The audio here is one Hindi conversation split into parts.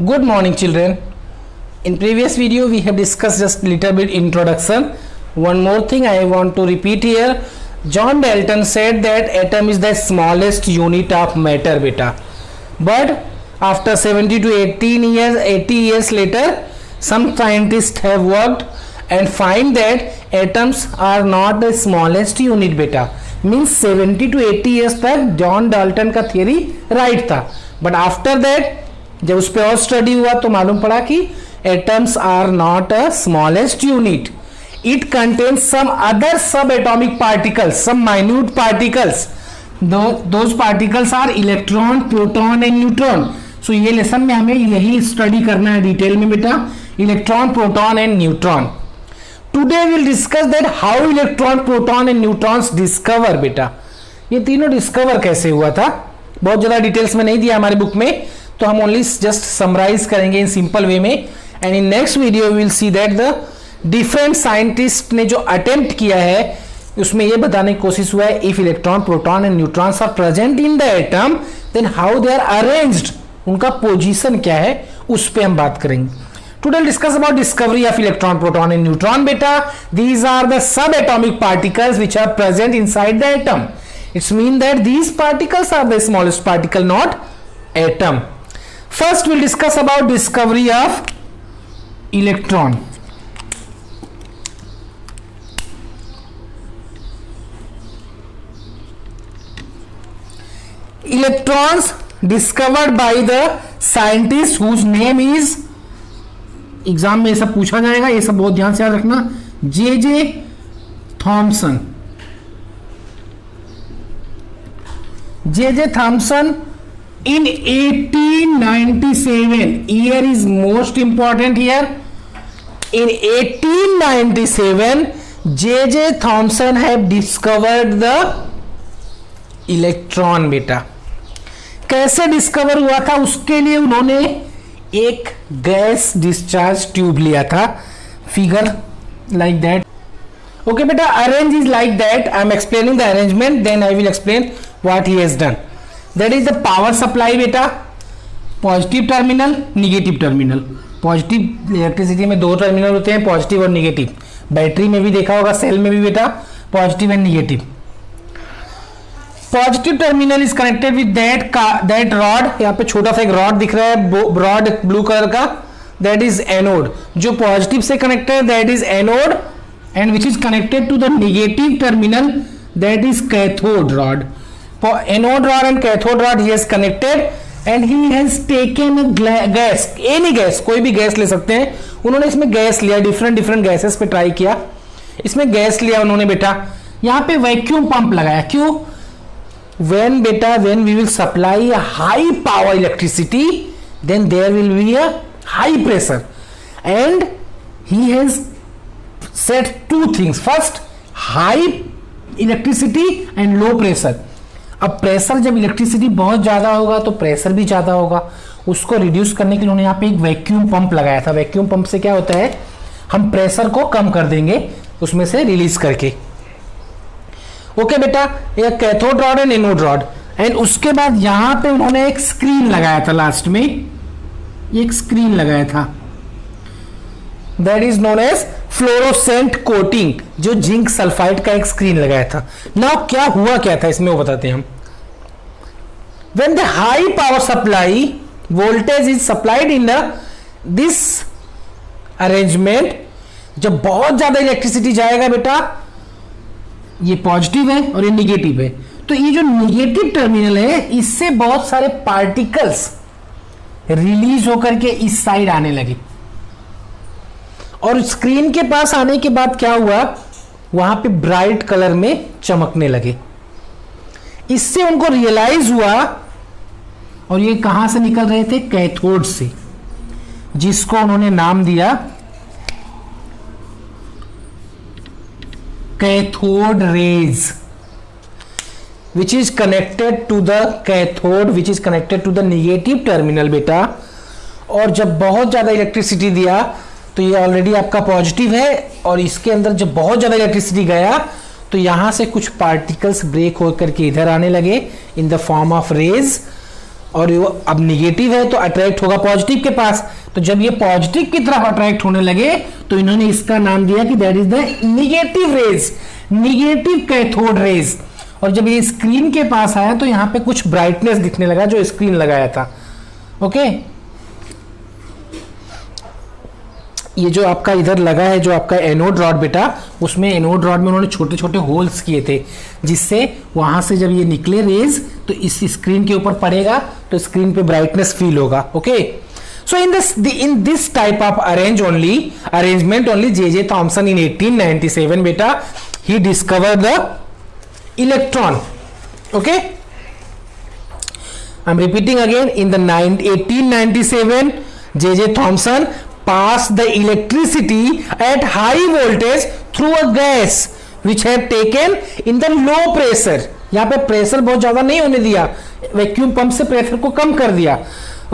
Good morning, children. In previous video we have discussed just little bit introduction. One more thing I want to repeat here. John Dalton said that atom is the smallest unit of matter, beta. But after 70 to 80 years later, some scientists have worked and find that atoms are not the smallest unit, beta. Means 70 to 80 years तक जॉन डाल्टन का थियरी राइट था, बट आफ्टर दैट जब उस पर और स्टडी हुआ तो मालूम पड़ा कि atoms are not a smallest unit. It contains some other sub atomic particles, some minute particles. Those particles are electron, proton and neutron. So ये लेसन में हमें यही स्टडी करना है डिटेल में बेटा, electron, proton and neutron. Today we'll discuss that how electron, proton and neutrons discover बेटा. ये तीनों डिस्कवर कैसे हुआ था, बहुत ज़्यादा डिटेल्स में नहीं दिया हमारे बुक में, तो हम ओनली जस्ट समराइज करेंगे इन सिंपल वे में. And in next video will see that the different scientist ने जो अटेम्प्ट किया है उसमें ये बताने की कोशिश हुआ है if electron, proton and neutrons are present in the atom then how they are arranged, उनका पोजीशन क्या है उस पर हम बात करेंगे. Today we'll discuss about discovery of electron, proton and neutron beta. These are the subatomic particles which are present inside the atom. It means that these particles are the smallest particle, not atom. First we'll discuss about discovery of electron. Electrons discovered by the scientist whose name is, exam में ये सब पूछा जाएगा, ये सब बहुत ध्यान से याद रखना, J Thomson. J Thomson in 1897, year is most important here. In 1897 J Thomson have discovered the electron बेटा. कैसे डिस्कवर हुआ था, उसके लिए उन्होंने एक गैस डिस्चार्ज ट्यूब लिया था, फिगर लाइक दैट. ओके बेटा, arrange is like that. I am explaining the arrangement, then I will explain what he has done. That is the power supply बेटा, positive terminal, negative terminal. Positive electricity में दो टर्मिनल होते हैं, पॉजिटिव और निगेटिव. बैटरी में भी देखा होगा, सेल में भी बेटा positive and negative. Positive terminal is connected with that rod. यहाँ पे छोटा सा एक रॉड दिख रहा है, रॉड ब्लू कलर का, दैट इज एनोड. जो पॉजिटिव से कनेक्टेड है that is anode, and which is connected to the negative terminal that is cathode rod. Anode rod and cathode rod he has connected and he has taken gas, any gas, कोई भी गैस ले सकते हैं. उन्होंने इसमें गैस लिया, डिफरेंट गैसेस पे ट्राई किया. इसमें गैस लिया उन्होंने बेटा, यहाँ पे वैक्यूम पंप लगाया. क्यों? when we will supply a high power electricity then there will be a high pressure, and he has said two things. First, high electricity and low pressure. अब प्रेशर, जब इलेक्ट्रिसिटी बहुत ज़्यादा होगा तो प्रेशर भी ज़्यादा होगा. उसको रिड्यूस करने के लिए उन्होंने यहाँ पे एक वैक्यूम पंप लगाया था. वैक्यूम पंप से क्या होता है, हम प्रेशर को कम कर देंगे उसमें से रिलीज करके. ओके बेटा, ये cathode rod and anode rod. And उसके बाद यहां पे उन्होंने एक स्क्रीन लगाया था, लास्ट में एक स्क्रीन लगाया था, that is known as fluorescent coating, जो जिंक सल्फाइड का एक स्क्रीन लगाया था. नाउ क्या हुआ क्या था इसमें वो बताते हैं हम. When the high power supply voltage is supplied in this arrangement, जब बहुत ज्यादा इलेक्ट्रिसिटी जाएगा बेटा, ये पॉजिटिव है और ये निगेटिव है, तो ये जो निगेटिव टर्मिनल है इससे बहुत सारे पार्टिकल्स रिलीज होकर के इस साइड आने लगे. और स्क्रीन के पास आने के बाद क्या हुआ, वहां पे ब्राइट कलर में चमकने लगे. इससे उनको रियलाइज हुआ, और ये कहां से निकल रहे थे, कैथोड से, जिसको उन्होंने नाम दिया cathode rays, which is connected to the cathode, which is connected to the negative terminal बेटा. और जब बहुत ज़्यादा इलेक्ट्रिसिटी दिया तो ये ऑलरेडी आपका पॉजिटिव है, और इसके अंदर जब बहुत ज़्यादा इलेक्ट्रिसिटी गया तो यहाँ से कुछ पार्टिकल्स ब्रेक होकर के इधर आने लगे in the form of rays, और ये अब निगेटिव है तो अट्रैक्ट होगा पॉजिटिव के पास। तो जब ये पॉजिटिव की तरफ अट्रैक्ट होने लगे तो इन्होंने इसका नाम दिया कि that is the negative rays, negative cathode rays. और जब ये स्क्रीन के पास आया तो यहां पे कुछ ब्राइटनेस दिखने लगा जो स्क्रीन लगाया था। ओके, ये जो आपका इधर लगा है जो आपका एनोड रॉड बेटा, उसमें एनोड रॉड में उन्होंने छोटे छोटे होल्स किए थे, जिससे वहां से जब ये निकले रेज तो इस स्क्रीन के ऊपर पड़ेगा तो स्क्रीन पे ब्राइटनेस फील होगा। Okay, so in this type of arrangement only J.J. Thomson in 1897 बेटा he discovered the electron. Okay, I'm repeating again, in the 1897 J.J. Thomson passed the electricity at high voltage through a gas which had taken in the low pressure. यहाँ पे प्रेशर बहुत ज्यादा नहीं होने दिया, वैक्यूम पंप से प्रेशर को कम कर दिया।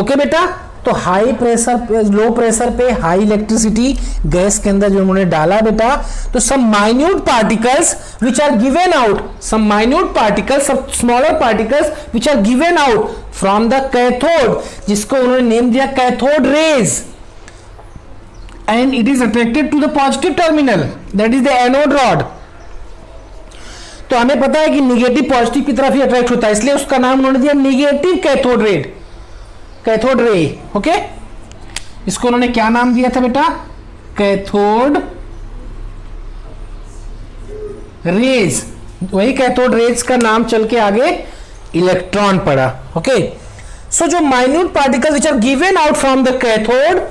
ओके बेटा, तो हाई प्रेशर लो प्रेशर पे हाई इलेक्ट्रिसिटी गैस के अंदर जो उन्होंने डाला बेटा, तो some minute particles which are given out, some minute particles, some smaller particles which are given out from the cathode, जिसको उन्होंने नेम दिया cathode rays, and it is attracted to the positive terminal, that is the anode rod. तो हमें पता है कि निगेटिव पॉजिटिव की तरफ ही अट्रैक्ट होता है, इसलिए उसका नाम उन्होंने दिया negative cathode ray, cathode ray. Okay, इसको उन्होंने क्या नाम दिया था बेटा, कैथोड रेज। वही कैथोड रेज का नाम चल के आगे इलेक्ट्रॉन पड़ा। ओके, सो जो minute particle which are given out from the cathode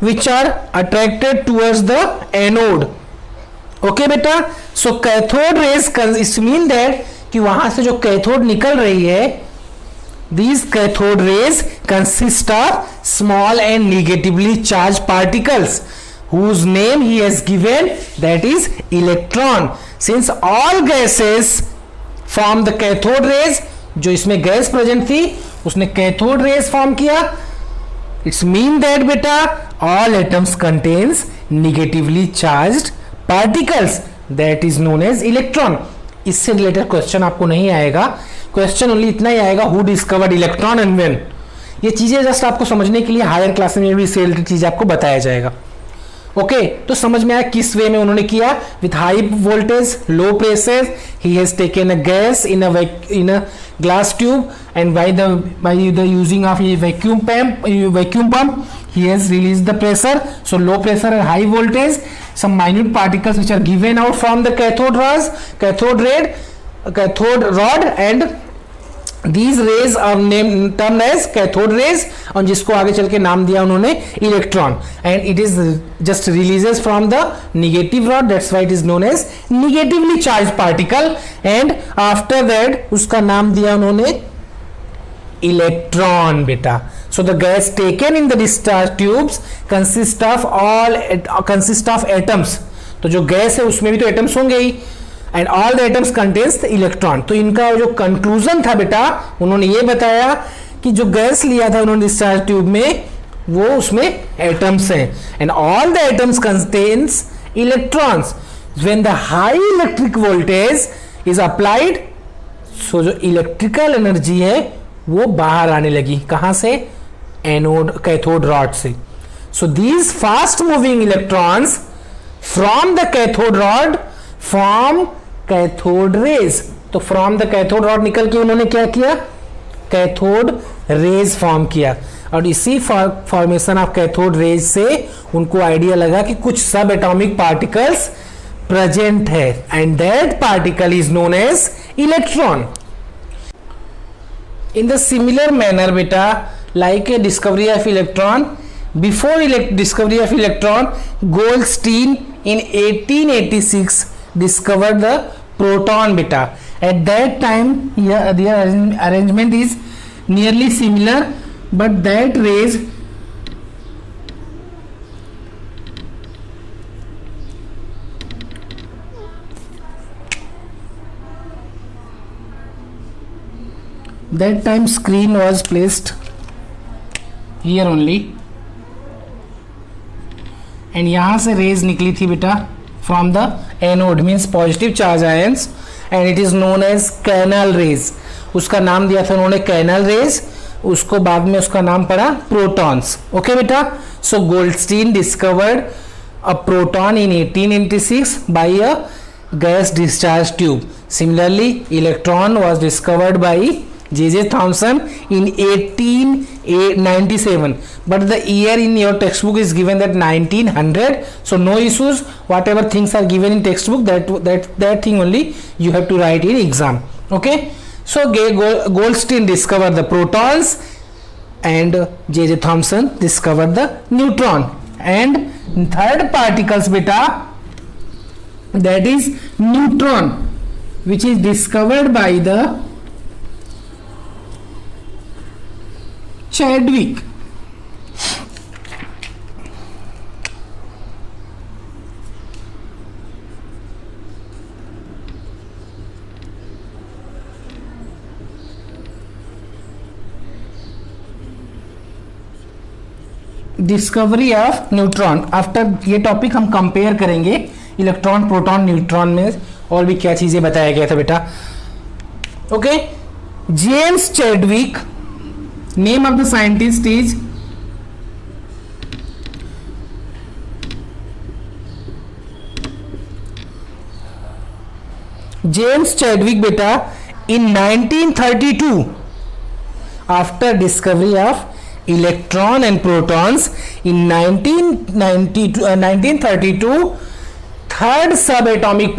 which are attracted towards the anode. Okay बेटा, so cathode rays it mean that कि वहां से जो कैथोड निकल रही है, these cathode rays consist of small and negatively charged particles whose name he has given, that is electron. Since all gases form the cathode rays, जो इसमें गैस प्रेजेंट थी उसने कैथोड रेज फॉर्म किया। It's mean that बेटा all atoms contains negatively charged particles, that is known as electron. इससे रिलेटेड क्वेश्चन आपको नहीं आएगा, क्वेश्चन ओनली इतना ही आएगा, who discovered electron and when. ये चीजें जस्ट आपको समझने के लिए हायर क्लास में भी इससे रिलेटेड चीज आपको बताया जाएगा। ओके, तो समझ में आया किस वे में उन्होंने किया, with high voltage low pressure he has taken a gas in a glass tube and by the using of a vacuum pump he has released the pressure. So low pressure and high voltage, some minute particles which are given out from the cathode rod, and these rays are termed as cathode rays, और जिसको आगे चल के नाम दिया उन्होंने electron, and it is just releases from the negative rod, that's why it is known as negatively charged particle, and after that उसका नाम दिया उन्होंने इलेक्ट्रॉन बेटा। So the gas taken in the discharge tubes consist of atoms. तो जो गैस है उसमें भी तो एटम्स होंगे ही, and all the atoms contains the electron. तो इनका जो कंक्लूजन था बेटा, उन्होंने ये बताया कि जो गैस लिया था उन्होंने डिस्चार्ज ट्यूब में वो उसमें एटम्स हैं, and all the atoms contains electrons. When the high electric voltage is applied, so जो इलेक्ट्रिकल एनर्जी है वो बाहर आने लगी, कहां से, एनोड कैथोड रॉड से। So these fast moving electrons from the cathode rod form cathode rays. तो फ्रॉम द कैथोड रॉड निकल के उन्होंने क्या किया, कैथोड रेज फॉर्म किया, और इसी फॉर्मेशन ऑफ कैथोड रेज से उनको आइडिया लगा कि कुछ सब एटॉमिक पार्टिकल्स प्रेजेंट है, and that particle is known as electron. In the similar manner beta, like a discovery of electron, before discovery of electron, Goldstein in 1886 discovered the proton beta. At that time the arrangement is nearly similar, but that rays that time screen was placed here only, and यहाँ से रेज निकली थी बेटा from the anode, means positive charge ions, and it is known as canal rays. उसका नाम दिया था उन्होंने कैनल रेज, उसको बाद में उसका नाम पड़ा प्रोटॉन्स. ओके बेटा. So Goldstein discovered a proton in 1886 by a gas discharge tube. Similarly, electron was discovered by J.J. Thomson in 1897, but the year in your textbook is given that 1900. So no issues. Whatever things are given in textbook, that thing only you have to write in exam. Okay. So Goldstein discovered the protons, and J.J. Thomson discovered the neutron. And third particles, beta, that is neutron, which is discovered by the Chadwick. Discovery of neutron. After ये टॉपिक हम कंपेयर करेंगे इलेक्ट्रॉन, प्रोटॉन, न्यूट्रॉन में और भी क्या चीजें बताया गया था बेटा. Okay. James Chadwick, name of the scientist is James Chadwick बेटा. इन 1932, after discovery of electron and protons, in 1932 third subatomic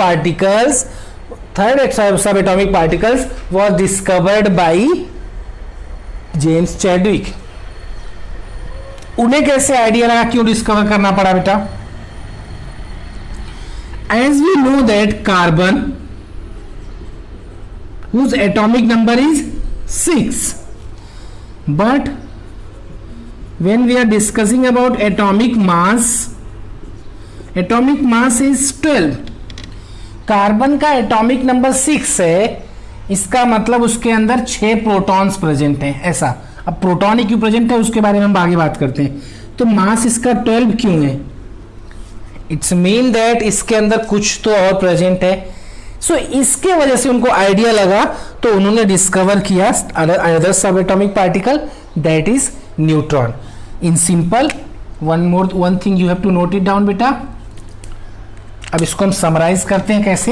particles was discovered by James Chadwick. उन्हें कैसे आइडिया लगा, क्यों डिस्कवर करना पड़ा बेटा? As we know that carbon, whose atomic number is 6, but when we are discussing about atomic mass is 12. Carbon का एटॉमिक नंबर 6 है, इसका मतलब उसके अंदर 6 प्रोटॉन्स प्रेजेंट हैं ऐसा. अब प्रोटॉन ही क्यों प्रेजेंट है उसके बारे में हम आगे बात करते हैं. तो मास इसका 12 क्यों है? इट्स मीन दैट इसके अंदर कुछ तो और प्रेजेंट है. सो इसके वजह से उनको आइडिया लगा, तो उन्होंने डिस्कवर किया another sub atomic particle, that is neutron. In simple, one thing you have to note it down बेटा. अब इसको हम समराइज करते हैं कैसे.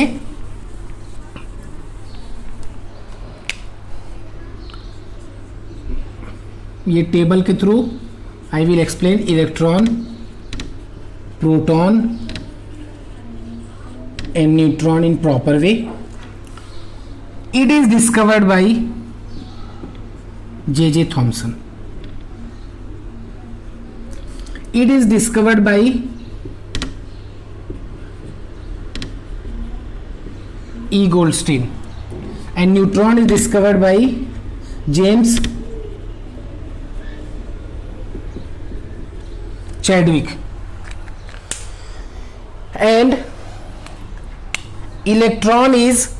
ये टेबल के through I will explain electron, proton and neutron in proper way. It is discovered by J.J. Thomson. It is discovered by E. Goldstein, and neutron is discovered by James Chadwick, and electron is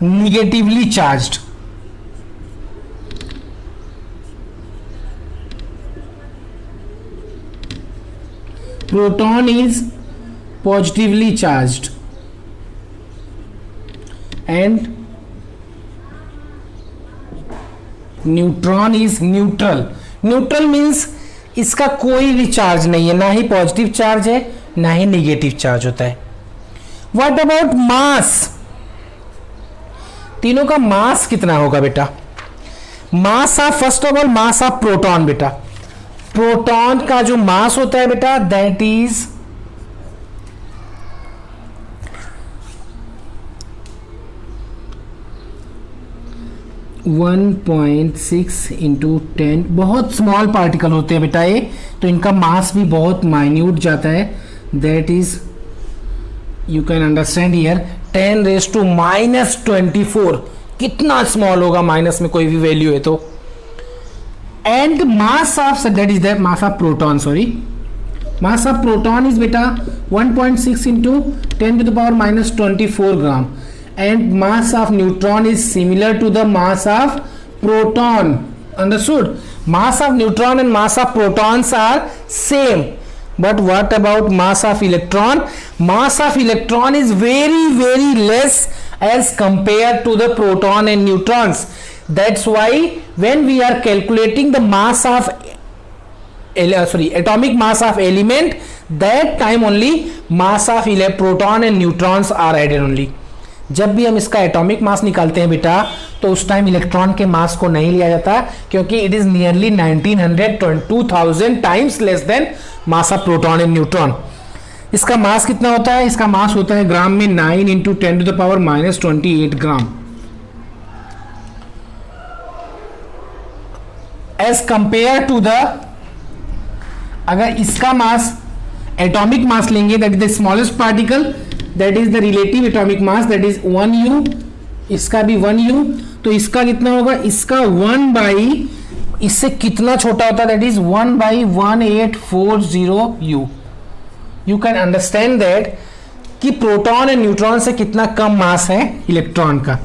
negatively charged. Proton is positively charged, and neutron is neutral. Neutral means इसका कोई भी चार्ज नहीं है, ना ही पॉजिटिव चार्ज है ना ही निगेटिव चार्ज होता है. What about mass? तीनों का मास कितना होगा बेटा? Mass of, first of all mass of proton बेटा. प्रोटॉन का जो मास होता है बेटा, दैट इज 1.6 इंटू 10. बहुत स्मॉल पार्टिकल होते हैं बेटा ये, तो इनका मास भी बहुत माइन्यूट जाता है. That is, you can understand here, 10⁻⁻24. कितना स्मॉल होगा, माइनस में कोई भी वैल्यू है तो. And mass of, that is that mass of proton, sorry, mass of proton is बेटा 1.6 into 10⁻⁻24 gram. And mass of neutron is similar to the mass of proton. Understood? Mass of neutron and mass of protons are same. But what about mass of electron? Mass of electron is very, very less as compared to the proton and neutrons. That's why when we are calculating the mass of atomic mass of element, that time only mass of proton and neutrons are added only. जब भी हम इसका एटॉमिक मास निकालते हैं बेटा, तो उस टाइम इलेक्ट्रॉन के मास को नहीं लिया जाता, क्योंकि it is nearly 1900 times less then mass of proton and neutron. इसका मास कितना होता है? इसका मास होता है ग्राम में 9 × 10⁻⁻28 ग्राम. एज कंपेयर टू द, अगर इसका मास एटॉमिक मास लेंगे, that is the smallest particle, that is the relative atomic mass, that is 1U. इसका भी 1U. तो इसका कितना होगा? इसका 1 बाई, इससे कितना छोटा होता है? That is 1/1840U. You can understand that कि प्रोटॉन एंड न्यूट्रॉन से कितना कम मास है इलेक्ट्रॉन का.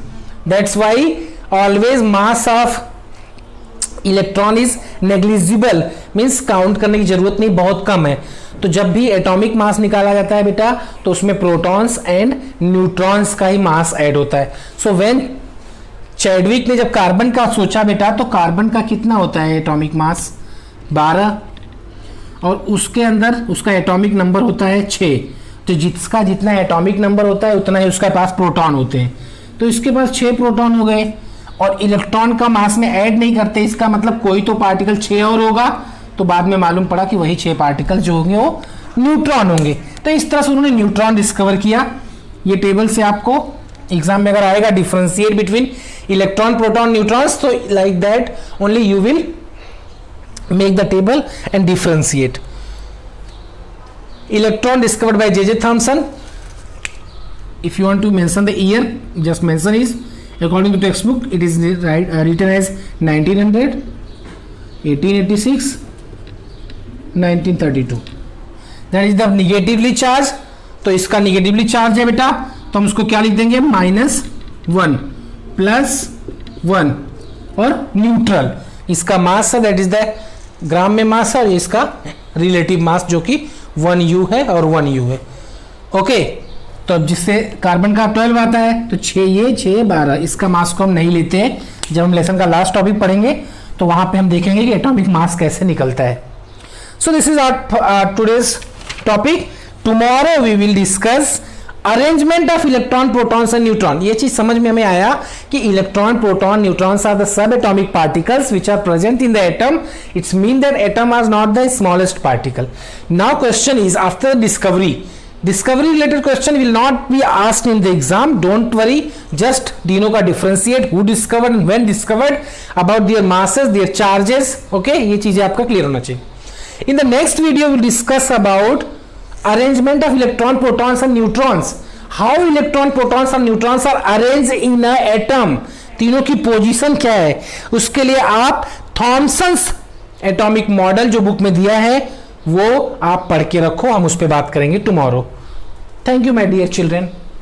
That's why always mass of electron is negligible, means count करने की जरूरत नहीं, बहुत कम है. तो जब भी एटॉमिक मास निकाला जाता है बेटा, तो उसमें प्रोटॉन्स एंड न्यूट्रॉन्स का ही मास ऐड होता है. सो व्हेन चैडविक ने जब कार्बन का सोचा बेटा, तो कार्बन का कितना होता है एटॉमिक मास? 12, और उसके अंदर उसका एटॉमिक नंबर होता है 6. तो जिसका जितना एटॉमिक नंबर होता है उतना ही उसके पास प्रोटॉन होते हैं. तो इसके पास 6 प्रोटॉन हो गए, और इलेक्ट्रॉन का मास में ऐड नहीं करते, इसका मतलब कोई तो पार्टिकल 6 और होगा. तो बाद में मालूम पड़ा कि वही 6 पार्टिकल जो होंगे वो न्यूट्रॉन होंगे. तो इस तरह से उन्होंने न्यूट्रॉन डिस्कवर किया. ये टेबल से आपको एग्जाम में अगर आएगा differentiate between electron, proton, neutrons, तो like that only you will make the table and differentiate. Electron discovered by J.J. Thomson. If you want to mention the year, just mention is according to textbook it is written as 1900, 1886, 1932. That is the negatively charged. तो इसका negatively charge है बेटा, तो हम उसको क्या लिख देंगे? -1 +1. और न्यूट्रल, इसका मास है, दैट इज द ग्राम में मास है, और इसका रिलेटिव मास जो कि 1U है और 1U है. ओके, तो अब जिससे कार्बन का 12 आता है, तो 6 ये 6 12, इसका मास को हम नहीं लेते हैं. जब हम लेसन का लास्ट टॉपिक पढ़ेंगे तो वहां पे हम देखेंगे कि एटॉमिक मास कैसे निकलता है. So this is our today's topic. Tomorrow we will discuss arrangement of electron, protons and neutron. ये चीज समझ में हमें आया कि electron, proton, neutrons are the sub atomic particles which are present in the atom. It's mean that atom is not the smallest particle. Now question is, after discovery related question will not be asked in the exam. Don't worry, just Dino का differentiate who discovered and when discovered, about their masses, their charges. Okay, ये चीजें आपका क्लियर होना चाहिए. In the next video we'll discuss about arrangement of electron, protons and neutrons. How electron, protons and neutrons are arranged in a atom. तीनों की पोजीशन क्या है, उसके लिए आप थॉमसन्स एटॉमिक मॉडल जो बुक में दिया है वो आप पढ़ के रखो. हम उस पर बात करेंगे tomorrow. Thank you my dear children.